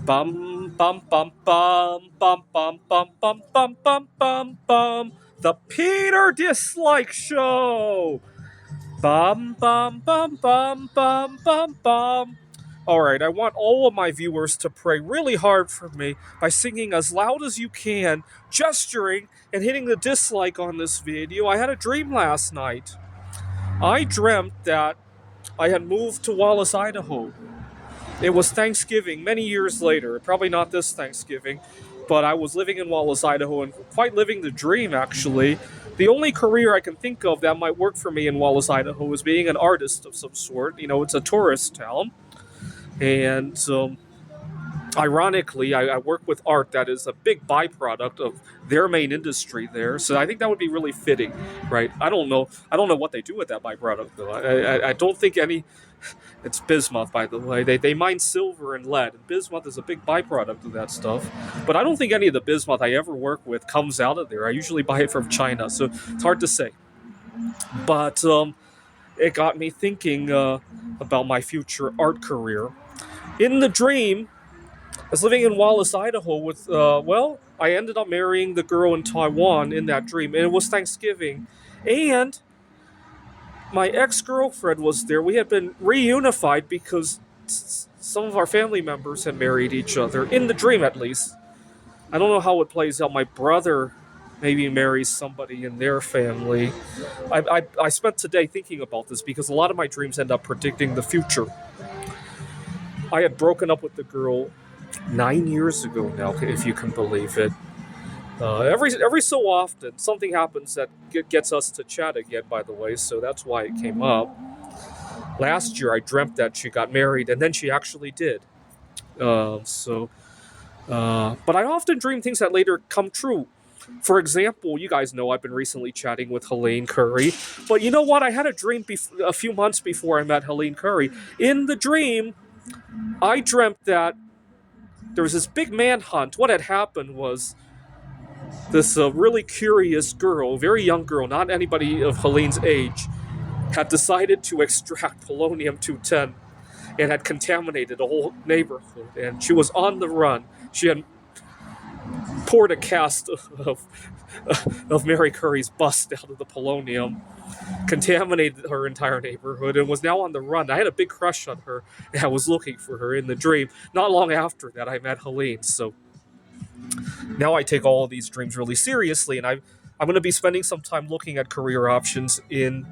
Bum bum bum bum bum bum bum bum bum bum bum bum. The Peter Dislike Show. Bum bum bum bum bum bum bum. Alright, I want all of my viewers to pray really hard for me by singing as loud as you can, gesturing, and hitting the dislike on this video. I had a dream last night. I dreamt that I had moved to Wallace, Idaho. It was Thanksgiving many years later, probably not this Thanksgiving, but I was living in Wallace, Idaho, and quite living the dream, actually. The only career I can think of that might work for me in Wallace, Idaho is being an artist of some sort. You know, it's a tourist town. And ironically, I work with art that is a big byproduct of their main industry there. So I think that would be really fitting, right? I don't know. I don't know what they do with that byproduct though. I don't think any. It's bismuth, by the way. They mine silver and lead, and bismuth is a big byproduct of that stuff. But I don't think any of the bismuth I ever work with comes out of there. I usually buy it from China, so it's hard to say. But it got me thinking about my future art career. In the dream, I was living in Wallace, Idaho with, I ended up marrying the girl in Taiwan in that dream, and it was Thanksgiving. And my ex-girlfriend was there. We had been reunified because some of our family members had married each other, in the dream at least. I don't know how it plays out. My brother maybe marries somebody in their family. I spent today thinking about this because a lot of my dreams end up predicting the future. I had broken up with the girl 9 years ago now, if you can believe it. Every so often, something happens that gets us to chat again, by the way, so that's why it came up. Last year, I dreamt that she got married, and then she actually did. But I often dream things that later come true. For example, you guys know I've been recently chatting with Helene Curry. But you know what? I had a dream a few months before I met Helene Curry. In the dream, I dreamt that there was this big manhunt. What had happened was this really curious girl, very young girl, not anybody of Helene's age, had decided to extract polonium-210 and had contaminated a whole neighborhood. And she was on the run. She had poured a cast of Mary Curry's bust out of the polonium, contaminated her entire neighborhood, and was now on the run. I had a big crush on her, and I was looking for her in the dream. Not long after that, I met Helene, so now I take all of these dreams really seriously, and I'm going to be spending some time looking at career options in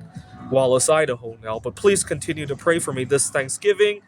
Wallace, Idaho now. But please continue to pray for me this Thanksgiving